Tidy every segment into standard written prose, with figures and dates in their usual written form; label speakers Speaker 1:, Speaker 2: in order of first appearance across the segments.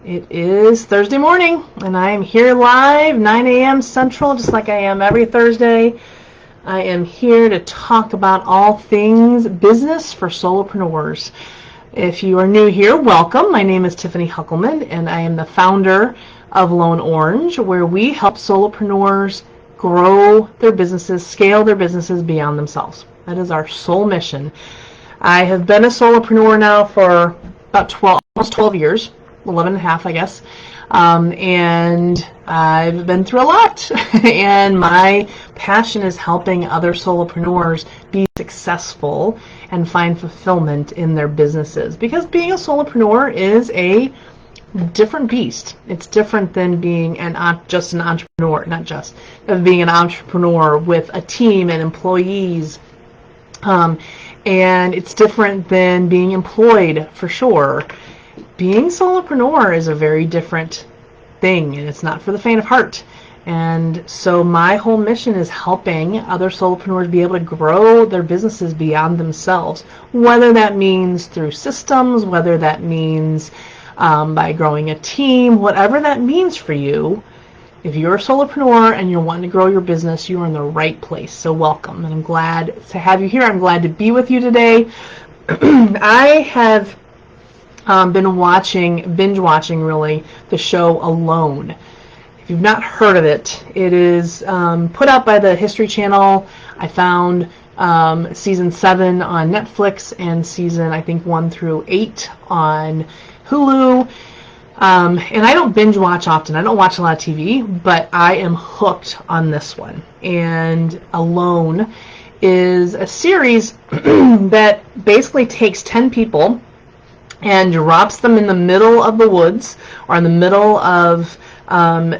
Speaker 1: It is Thursday morning, and I am here live, 9 a.m. Central, just like I am every Thursday. I am here to talk about all things business for solopreneurs. If you are new here, welcome. My name is Tiffany Huckelman, and I am the founder of Lone Orange, where we help solopreneurs grow their businesses, scale their businesses beyond themselves. That is our sole mission. I have been a solopreneur now for about almost 12 years. 11 and a half, I guess. And I've been through a lot. And my passion is helping other solopreneurs be successful and find fulfillment in their businesses. Because being a solopreneur is a different beast. It's different than being just an entrepreneur, being an entrepreneur with a team and employees. And it's different than being employed, for sure. Being solopreneur is a very different thing, and it's not for the faint of heart. And so my whole mission is helping other solopreneurs be able to grow their businesses beyond themselves, whether that means through systems, whether that means by growing a team, whatever that means for you. If you're a solopreneur and you're wanting to grow your business, you are in the right place. So welcome, and I'm glad to have you here. I'm glad to be with you today. I have been binge watching really the show Alone. If you've not heard of it, it is put out by the History Channel. I found season 7 on Netflix and season I think 1 through 8 on Hulu. And I don't binge watch often. I don't watch a lot of TV, but I am hooked on this one. And Alone is a series that basically takes 10 people and drops them in the middle of the woods or in the middle of in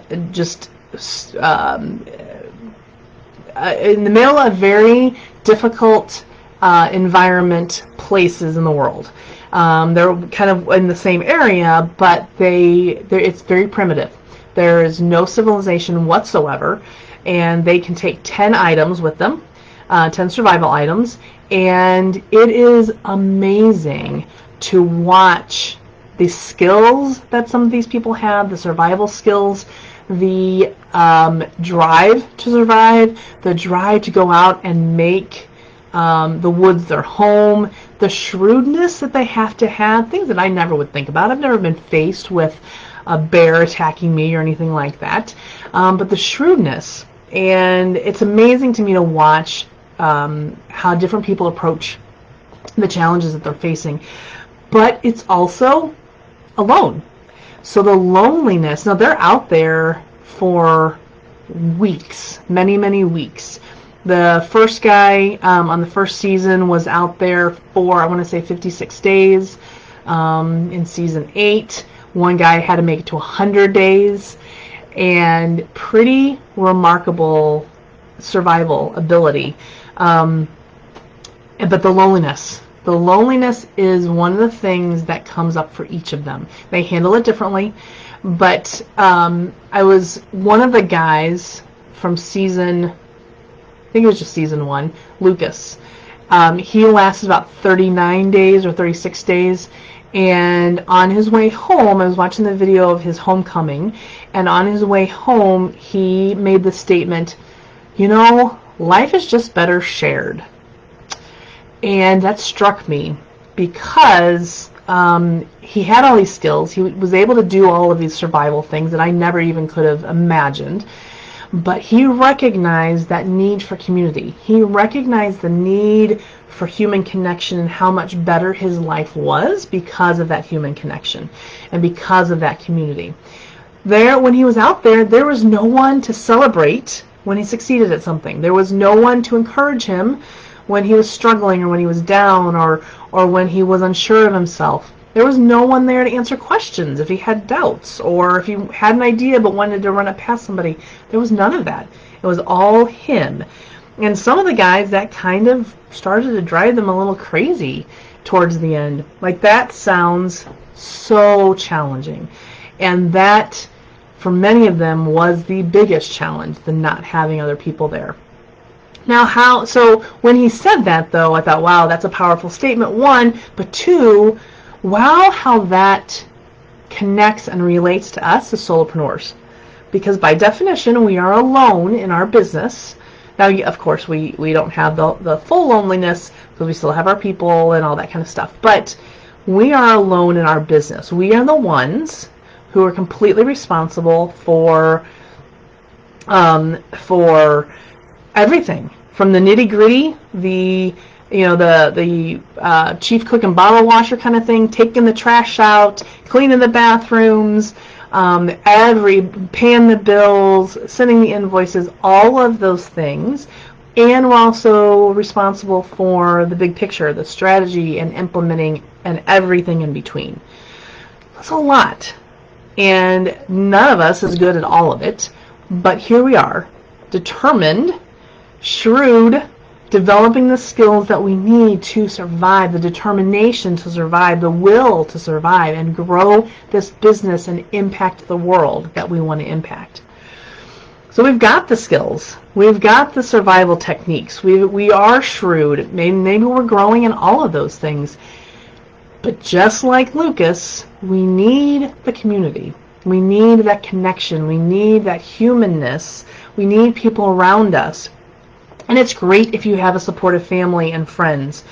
Speaker 1: the middle of very difficult environment places in the world. They're kind of in the same area, but it's very primitive. There is no civilization whatsoever, and they can take 10 items with them, 10 survival items, and it is amazing to watch the skills that some of these people have, the survival skills, the drive to survive, the drive to go out and make the woods their home, the shrewdness that they have to have, things that I never would think about. I've never been faced with a bear attacking me or anything like that, but the shrewdness. And it's amazing to me to watch how different people approach the challenges that they're facing. But it's also alone. So the loneliness, now they're out there for weeks, many, many weeks. The first guy on the first season was out there for, I want to say, 56 days. In season 8, one guy had to make it to 100 days. And pretty remarkable survival ability. But the loneliness. The loneliness is one of the things that comes up for each of them. They handle it differently, but I was one of the guys from I think it was just season 1, Lucas. He lasted about 39 days or 36 days, and on his way home, I was watching the video of his homecoming, and on his way home, he made the statement, life is just better shared. And that struck me because he had all these skills. He was able to do all of these survival things that I never even could have imagined. But he recognized that need for community. He recognized the need for human connection and how much better his life was because of that human connection and because of that community. When he was out there, there was no one to celebrate when he succeeded at something. There was no one to encourage him when he was struggling or when he was down or when he was unsure of himself. There was no one there to answer questions if he had doubts or if he had an idea but wanted to run it past somebody. There was none of that. It was all him. And some of the guys, that kind of started to drive them a little crazy towards the end. Like, that sounds so challenging. And that, for many of them, was the biggest challenge, the not having other people there. Now, so when he said that, though, I thought, wow, that's a powerful statement, one, but two, wow, how that connects and relates to us as solopreneurs. Because by definition, we are alone in our business. Now, of course, we don't have the full loneliness because we still have our people and all that kind of stuff. But we are alone in our business. We are the ones who are completely responsible for everything, from the nitty-gritty, the chief cook and bottle washer kind of thing, taking the trash out, cleaning the bathrooms, paying the bills, sending the invoices, all of those things. And we're also responsible for the big picture, the strategy and implementing and everything in between. That's a lot. And none of us is good at all of it. But here we are, determined, shrewd, developing the skills that we need to survive, the determination to survive, the will to survive and grow this business and impact the world that we want to impact. So we've got the skills. We've got the survival techniques. We are shrewd. Maybe we're growing in all of those things. But just like Lucas, we need the community. We need that connection. We need that humanness. We need people around us. And it's great if you have a supportive family and friends.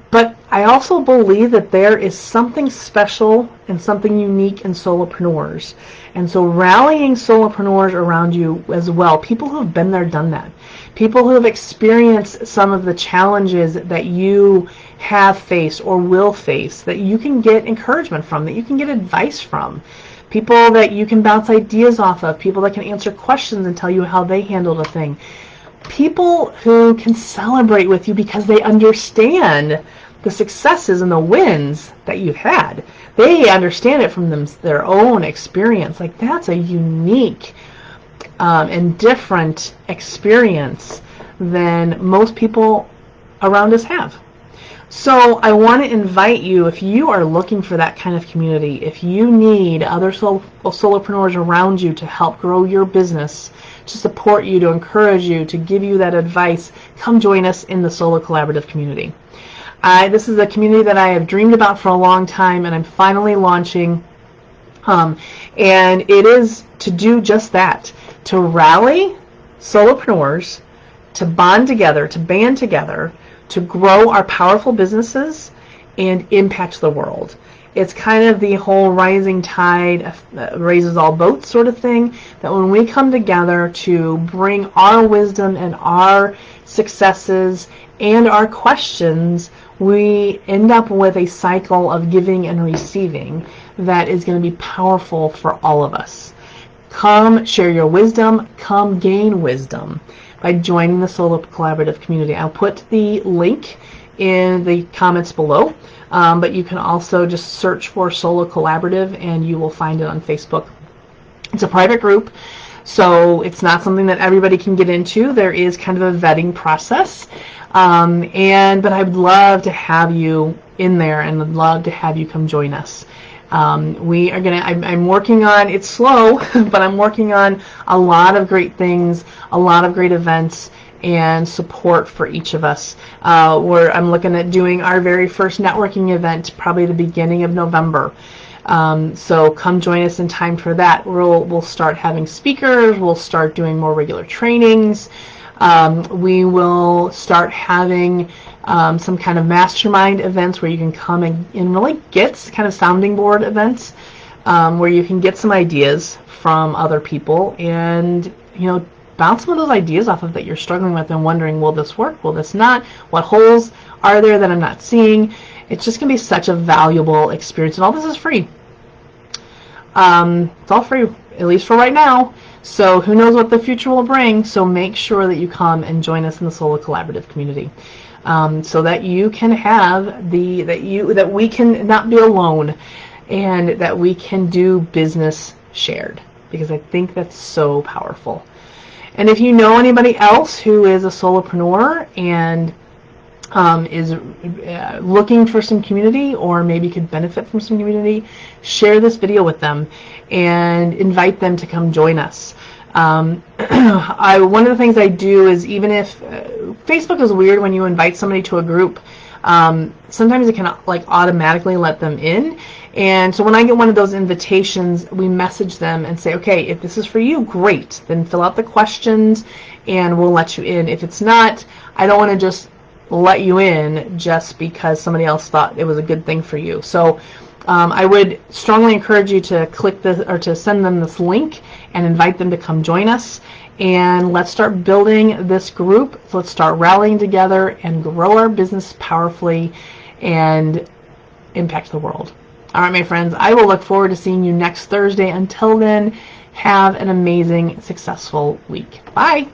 Speaker 1: But I also believe that there is something special and something unique in solopreneurs. And so rallying solopreneurs around you as well, people who have been there, done that, people who have experienced some of the challenges that you have faced or will face, that you can get encouragement from, that you can get advice from, people that you can bounce ideas off of, people that can answer questions and tell you how they handled a thing. People who can celebrate with you because they understand the successes and the wins that you've had. They understand it from their own experience. Like, that's a unique and different experience than most people around us have. So I want to invite you, if you are looking for that kind of community, if you need other solopreneurs around you to help grow your business, to support you, to encourage you, to give you that advice, come join us in the Solo Collaborative community. This is a community that I have dreamed about for a long time, and I'm finally launching. And it is to do just that, to rally solopreneurs, to bond together, to band together, to grow our powerful businesses and impact the world. It's kind of the whole rising tide raises all boats sort of thing, that when we come together to bring our wisdom and our successes and our questions, we end up with a cycle of giving and receiving that is going to be powerful for all of us. Come share your wisdom, come gain wisdom by joining the Solo Collaborative community. I'll put the link in the comments below, but you can also just search for Solo Collaborative and you will find it on Facebook. It's a private group, so it's not something that everybody can get into. There is kind of a vetting process, but I would love to have you in there and would love to have you come join us. I'm working on, it's slow, but I'm working on a lot of great things, a lot of great events and support for each of us. I'm looking at doing our very first networking event probably the beginning of November. So come join us in time for that. We'll start having speakers, we'll start doing more regular trainings. We will start having some kind of mastermind events where you can come and really get kind of sounding board events where you can get some ideas from other people and, bounce some of those ideas off of that you're struggling with and wondering, will this work? Will this not? What holes are there that I'm not seeing? It's just going to be such a valuable experience, and all this is free. It's all free, at least for right now. So who knows what the future will bring? So make sure that you come and join us in the Solo Collaborative community, so that you can have that we can not be alone, and that we can do business shared, because I think that's so powerful. And if you know anybody else who is a solopreneur and is looking for some community, or maybe could benefit from some community, share this video with them and invite them to come join us. One of the things I do is, even if Facebook is weird when you invite somebody to a group, sometimes it can automatically let them in, And so when I get one of those invitations, we message them and say, okay, if this is for you, great. Then fill out the questions and we'll let you in. If it's not, I don't want to just let you in just because somebody else thought it was a good thing for you. So I would strongly encourage you to click this or to send them this link and invite them to come join us. And let's start building this group. So let's start rallying together and grow our business powerfully and impact the world. All right, my friends, I will look forward to seeing you next Thursday. Until then, have an amazing, successful week. Bye.